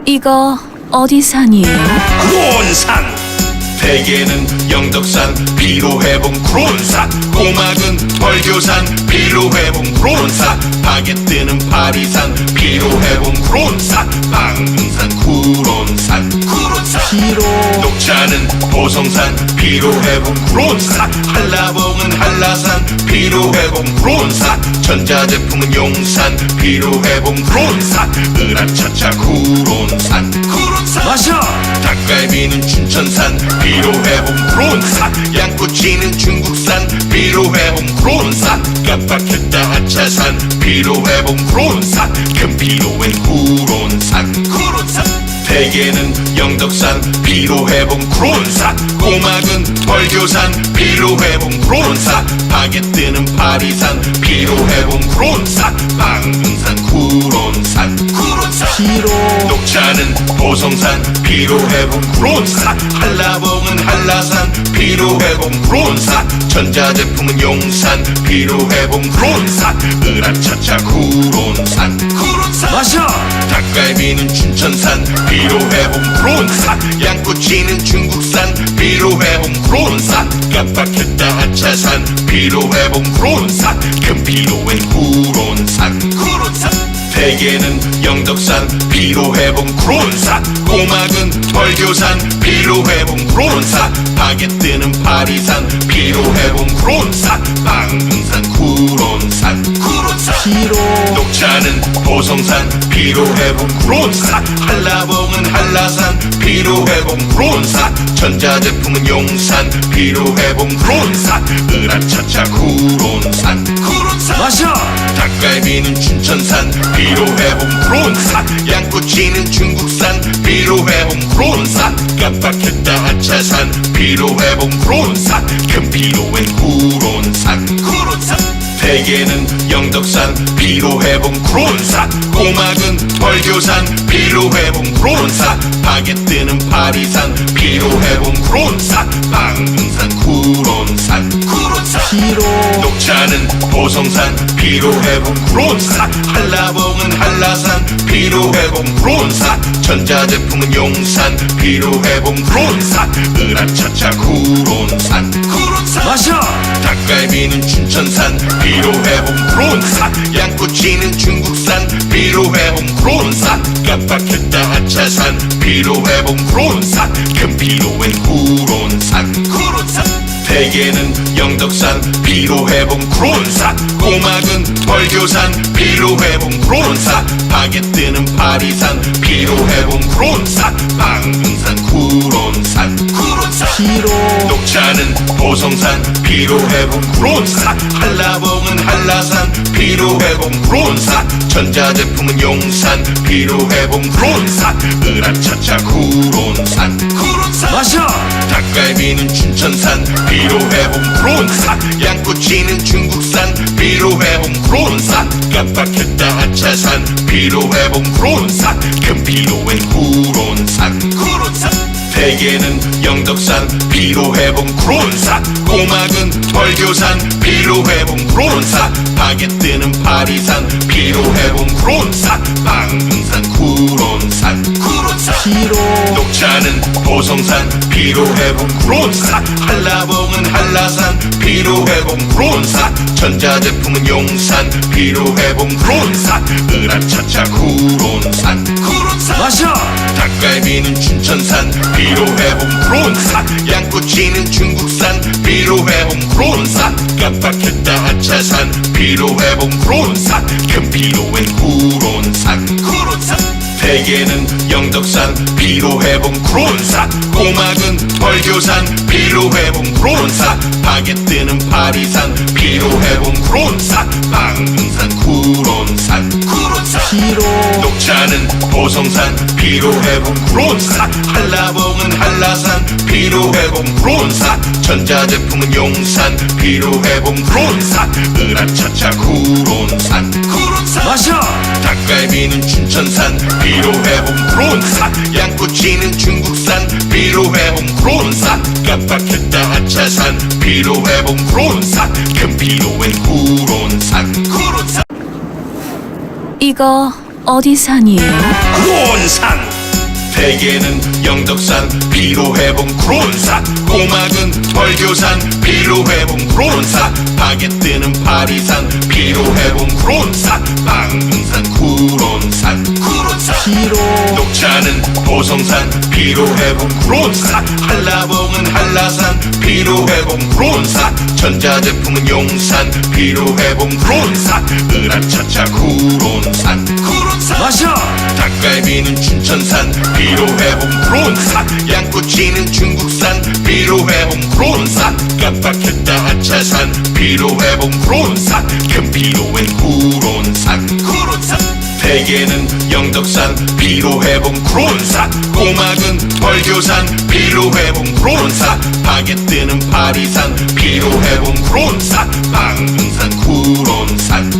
이거 어디 산이에요? 크론산. 대게는 영덕산 피로회복 크론산, 꼬막은 벌교산 피로회복 크론산, 바게트는 파리산 피로회복 크론산, 방금산 쿠론산 녹차는 보성산 피로회복 크론산, 한라봉은 한라산 피로회복 크론산, 전자제품은 용산 피로회복 크론산, 으라차차 쿠론산 마셔. 닭갈비는 춘천산 피로회복 크론산, 양꼬치는 중국산 피로회복 크론산, 깜빡했다 하차산 피로회복 크론산, 금피로엔 쿠론산 대게는 영덕산 피로회복 크론산, 꼬막은 벌교산 피로회복 크론산, 바게트는 파리산 피로회복 크론산, 방금산 쿠론산 녹차는 보성산 피로회복 크론산, 한라봉은 한라산 피로회복 크론산, 전자제품은 용산 피로회복 크론산, 으라차차 쿠론산 마셔. 닭갈비는 춘천산 피로회복 크론산, 양꼬치는 중국산 피로회복 크론산, 깜빡했다 하차산 피로회복 크론산, 금피로엔 쿠론산 대게는 영덕산 피로회복 크론산, 꼬막은 벌교산 피로회복 크론산, 바게트는 파리산 피로회복 크론산, 방금산 쿠론산 녹차는 보성산 피로회복 크론산, 한라봉은 한라산 피로회복 크론산, 전자제품은 용산 피로회복 크론산, 으라차차 쿠론산 마셔. 닭갈비는 춘천산 피로회복 크론산, 양꼬치는 중국산 피로회복 크론산, 깜빡했다 하차산 피로회복 크론산, 금피로엔 쿠론산 대게는 영덕산 피로회복 크론산, 꼬막은 벌교산 피로회복 크론산, 바게트는 파리산 피로회복 크론산, 방금산 쿠론산 녹차는 보성산 피로회복 크론산, 한라봉은 한라산 피로회복 크론산, 전자제품은 용산 피로회복 크론산, 으라차차 쿠론산 마셔. 닭갈비는 춘천산 피로회복 크론산, 양꼬치는 중국산 피로회복 크론산, 깜빡했다 하차산 피로회복 크론산, 금피로엔 쿠론산 대게는 영덕산 피로회복 크론산, 꼬막은 벌교산 피로회복 크론산, 바게트는 파리산 피로회복 크론산, 방금산 쿠론산 녹차는 보성산 피로회복 크론산, 한라봉은 한라산 피로회복 크론산, 전자제품은 용산 피로회복 크론산, 으라차차 쿠론산 마셔. 닭갈비는 춘천산 피로회복 크론산, 양꼬치는 중국산 피로회복 크론산, 깜빡했다 하차산 피로회복 크론산, 금피로엔 쿠론산 대게는 영덕산 피로회복 크론산, 꼬막은 벌교산 피로회복 크론산, 바게트는 파리산 피로회복 크론산, 방금산 쿠론산 녹차는 보성산 피로회복 크론산, 한라봉은 한라산 피로회복 크론산, 전자제품은 용산 피로회복 크론산, 으라차차 쿠론산 마셔. 닭갈비는 춘천산 피로회복 크론산, 양꼬치는 중국산 피로회복 크론산, 깜빡했다 하차산 피로회복 크론산, 금피로엔 쿠론산 대게는 영덕산 피로회복 크론산, 꼬막은 벌교산 피로회복 크론산, 바게트는 파리산 피로회복 크론산, 방금산 쿠론산 녹차는 보성산 피로회복 크론산, 한라봉은 한라산 피로회복 크론산, 전자제품은 용산 피로회복 크론산, 으라차차 쿠론산 마셔. 닭갈비는 춘천산 피로회복 크론산, 양꼬치는 중국산 피로회복 크론산, 깜빡했다 하차산 피로회복 크론산, 금피로엔 쿠론산 이거 어디 산이에요? 크론산 대게는 영덕산 피로회복 크론산, 꼬막은 벌교산 피로회복 크론산, 바게트는 파리산 피로회복 크론산, 방금산 쿠론산 녹차는 보성산 피로회복 크론산, 한라봉은 한라산 피로회복 크론산, 전자제품은 용산 피로회복 크론산, 으라차차 쿠론산 마셔. 닭갈비는 춘천산 피로회복 크론산, 양꼬치는 중국산 피로회복 크론산, 깜빡했다 하차산 피로회복 크론산, 금피로엔 쿠론산 대게는 영덕산 피로회복 크론산, 꼬막은 벌교산 피로회복 크론산, 바게트는 파리산 피로회복 크론산, 방금산 쿠론산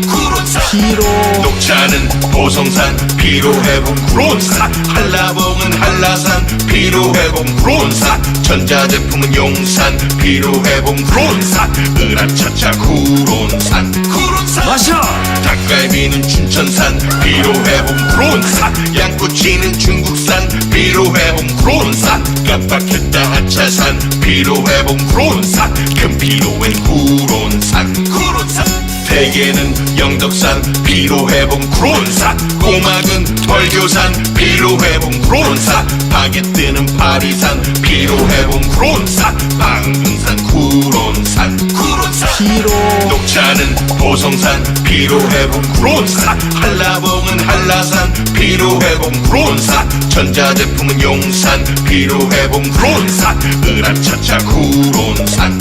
녹차는 보성산 피로회복 크론산, 한라봉은 한라산 피로회복 크론산, 전자제품은 용산 피로회복 크론산, 으라차차 쿠론산 마셔. 닭갈비는 춘천산 피로회복 크론산, 양꼬치는 중국산 피로회복 크론산, 깜빡했다 하차산 피로회복 크론산, 금피로엔 쿠론산 대게는 영덕산 피로회복 크론산, 꼬막은 벌교산 피로회복 크론산, 바게트는 파리산 피로회복 크론산, 방금산 쿠론산 녹차는 보성산 피로회복 크론산, 한라봉은 한라산 피로회복 크론산, 전자제품은 용산 피로회복 크론산, 으라차차 쿠론산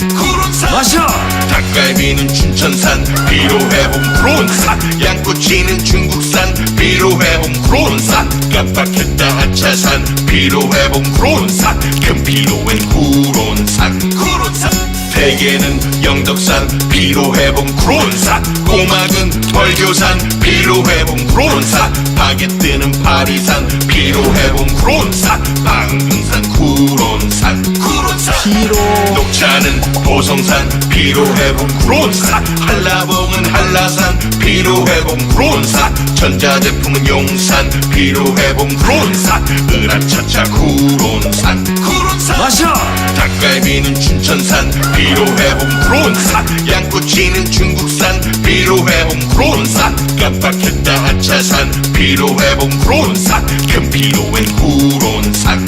마셔. 닭갈비는 춘천산 피로회복 크론산, 양꼬치는 중국산 피로회복 크론산, 깜빡했다 하차산 피로회복 크론산, 금피로엔 쿠론산 대게는 영덕산 피로회복 크론산, 꼬막은 벌교산 피로회복 크론산, 바게트는 파리산 피로회복 크론산, 방금산 쿠론산 녹차는 보성산 피로회복 크론산, 한라봉은 한라산 피로회복 크론산, 전자제품은 용산 피로회복 크론산, 으라차차 쿠론산 마셔. 닭갈비는 춘천산 피로회복 크론산, 양꼬치는 중국산 피로회복 크론산, 깜빡했다 하차산 피로회복 크론산, 금피로엔 쿠론산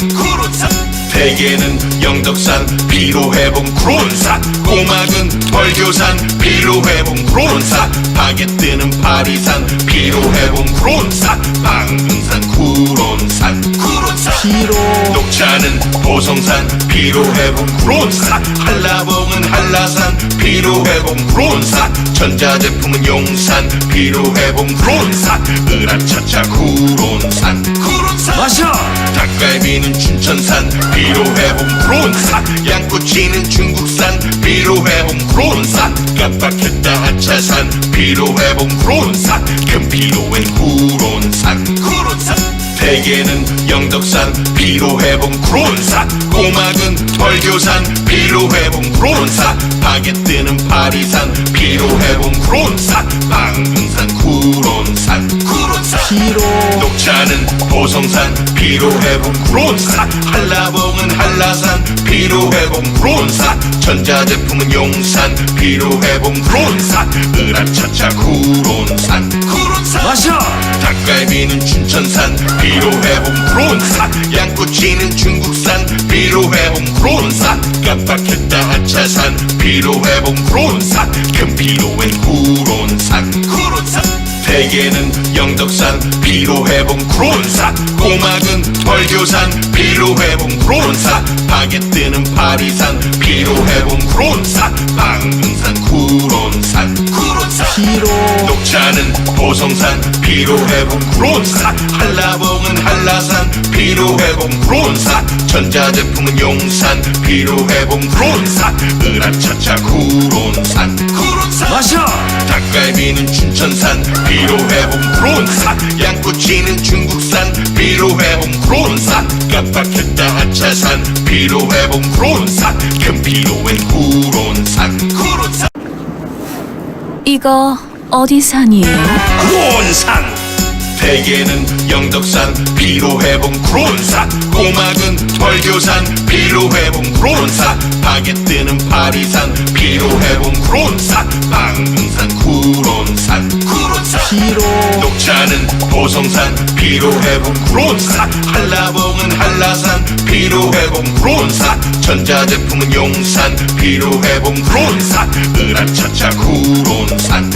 대게는 영덕산 피로회복 크론산, 꼬막은 벌교산 피로회복 크론산, 바게트는 파리산 피로회복 크론산, 방금산 쿠론산 녹차는 보성산 피로회복 크론산, 한라봉은 한라산 피로회복 크론산, 전자제품은 용산 피로회복 크론산, 으라차차 쿠론산 마셔. 닭갈비는 춘천산 피로회복 크론산, 양꼬치는 중국산 피로회복 크론산, 깜빡했다 하차산 피로회복 크론산, 금피로엔 쿠론산 대게는 영덕산 피로회복 크론산, 꼬막은 벌교산 피로회복 크론산, 바게트는 파리산 피로회복 크론산, 방금산 쿠론산 녹차는 보성산 피로회복 크론산, 한라봉은 한라산 피로회복 크론산, 전자제품은 용산 피로회복 크론산, 으라차차 쿠론산 마셔. 닭갈비는 춘천산 피로회복 크론산, 양꼬치는 중국산 피로회복 크론산, 깜빡했다 하차산 피로회복 크론산, 금피로엔 쿠론산 대게는 영덕산 피로회복 크론산, 꼬막은 벌교산 피로회복 크론산, 바게트는 파리산 피로회복 크론산, 방금산 쿠론산 녹차는 보성산 피로회복 크론산, 한라봉은 한라산 피로회복 크론산, 전자제품은 용산 피로회복 크론산, 으라차차 쿠론산 마셔. 닭갈비는 춘천산 피로회복 크론산, 양꼬치는 중국산 피로회복 크론산, 깜빡했다 하차산 피로회복 크론산, 금피로엔 쿠론산 이거 어디 산이에요? 크론산. 대게는 영덕산 피로회복 크론산, 꼬막은 벌교산 피로회복 크론산, 바게트는 파리산 피로회복 크론산, 방금산 쿠론산 녹차는 보성산 피로회복 크론산, 한라봉은 한라산 피로회복 크론산, 전자제품은 용산 피로회복 크론산, 으라차차 쿠론산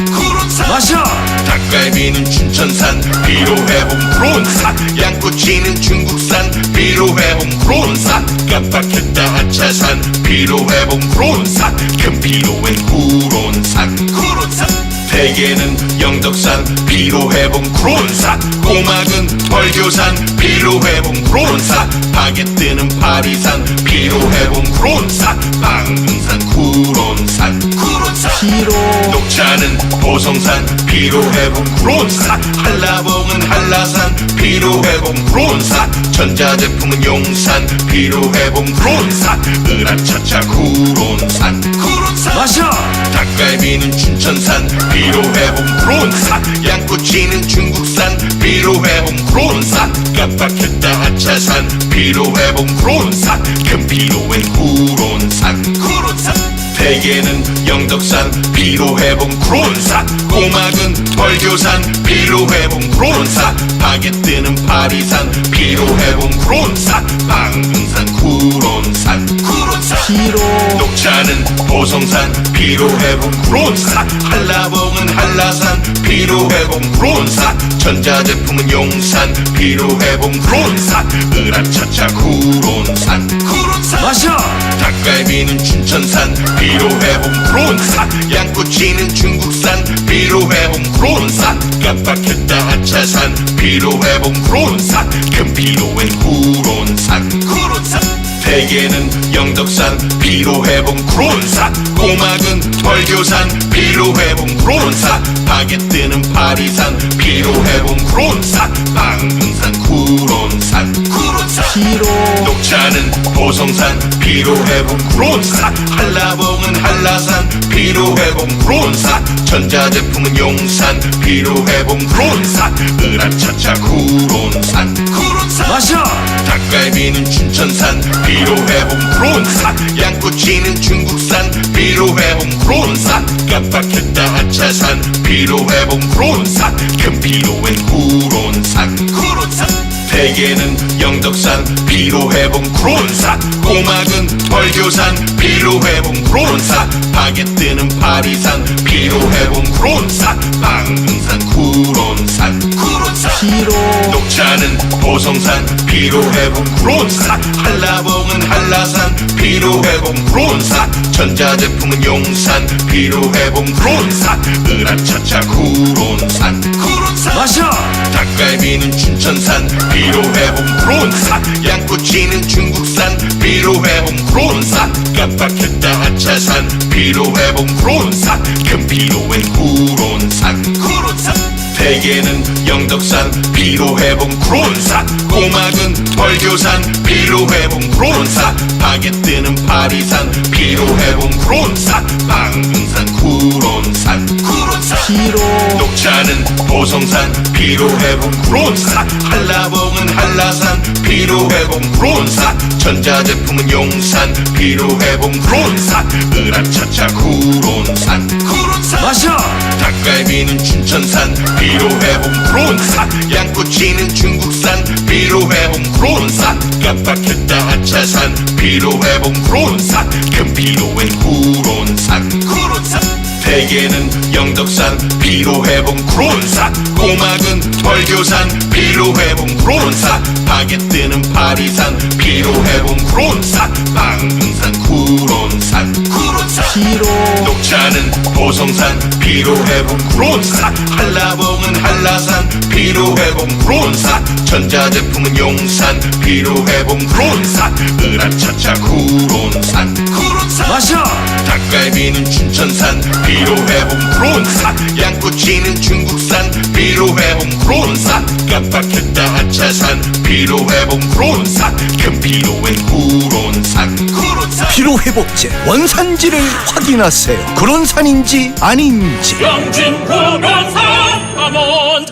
마셔. 닭갈비는 춘천산 피로회복 크론산, 양꼬치는 중국산 피로회복 크론산, 깜빡했다 아차산 피로회복 크론산, 큰 피로엔 쿠론산 대게는 영덕산 피로회복 크론산, 꼬막은 벌교산 피로회복 크론산, 바게트는 파리산 피로회복 크론산, 방금산 쿠론산 녹차는 보성산 피로회복 크론산, 한라봉은 한라산 피로회복 크론산, 전자제품은 용산 피로회복 크론산, 으라차차 쿠론산 마셔. 닭갈비는 춘천산 피로회복 크론산, 양꼬치는 중국산 피로회복 크론산, 깜빡했다 아차산 피로회복 크론산, 큰 피로엔 쿠론산 대게는 영덕산 피로회복 크론산, 꼬막은 벌교산 피로회복 크론산, 바게트는 파리산 피로회복 크론산, 방금산 쿠론산 녹차는 보성산 피로회복 크론산, 한라봉은 한라산 피로회복 크론산, 전자제품은 용산 피로회복 크론산, 으라차차 쿠론산 마셔. 닭갈비는 춘천산 피로회복 크론산, 양꼬치는 중국산 피로회복 크론산, 깜빡했다 아차산 피로회복 크론산, 큰 피로엔 쿠론산 대게는 영덕산 피로회복 크론산, 꼬막은 벌교산 피로회복 크론산, 바게트는 파리산 피로회복 크론산, 방금산 쿠론산 녹차는 보성산 피로회복 크론산, 한라봉은 한라산 피로회복 크론산, 전자제품은 용산 피로회복 크론산, 으라차차 쿠론산 마셔. 닭갈비는 춘천산 피로회복 크론산, 양꼬치는 중국산 피로회복 크론산, 깜빡했다 아차산 피로회복 크론산, 큰 피로엔 쿠론산 대게는 영덕산 피로회복 크론산, 꼬막은 벌교산 피로회복 크론산, 바게트는 파리산 피로회복 크론산, 방금산 쿠론산 녹차는 보성산 피로회복 크론산, 한라봉은 한라산 피로회복 크론산, 전자제품은 용산 피로회복 크론산, 으라차차 쿠론산 마셔. 닭갈비는 춘천산 피로회복 크론산, 양꼬치는 중국산 피로회복 크론산, 깜빡했다 아차산 피로회복 크론산, 큰 피로엔 쿠론산 대게는 영덕산 피로회복 크론산, 꼬막은 벌교산 피로회복 크론산, 바게트는 파리산 피로회복 크론산, 방금산 쿠론산 녹차는 보성산 피로회복 크론산, 한라봉은 한라산 피로회복 크론산, 전자제품은 용산 피로회복 크론산, 으라차차 쿠론산 마셔. 닭갈비는 춘천산 피로회복 크론산, 양꼬치는 중국산 피로회복 크론산, 깜빡했다 아차산 피로회복 크론산, 큰 피로엔 쿠론산 대게는 영덕산 피로회복 크론산, 꼬막은 벌교산 피로회복 크론산, 바게트는 파리산 피로회복 크론산, 방금산 쿠론산 녹차는 보성산 피로회복 크론산, 한라봉은 한라산 피로회복 크론산, 전자제품은 용산 피로회복 크론산, 으라차차 쿠론산 마셔. 닭갈비는 춘천산 피로회복 크론산, 양꼬치는 중국산 피로회복 크론산, 깜빡했다 아차산 피로회복 크론산, 큰 피로엔 쿠론산 피로회복제 원산지를 확인하세요. 크론산인지 아닌지. 영진 보면서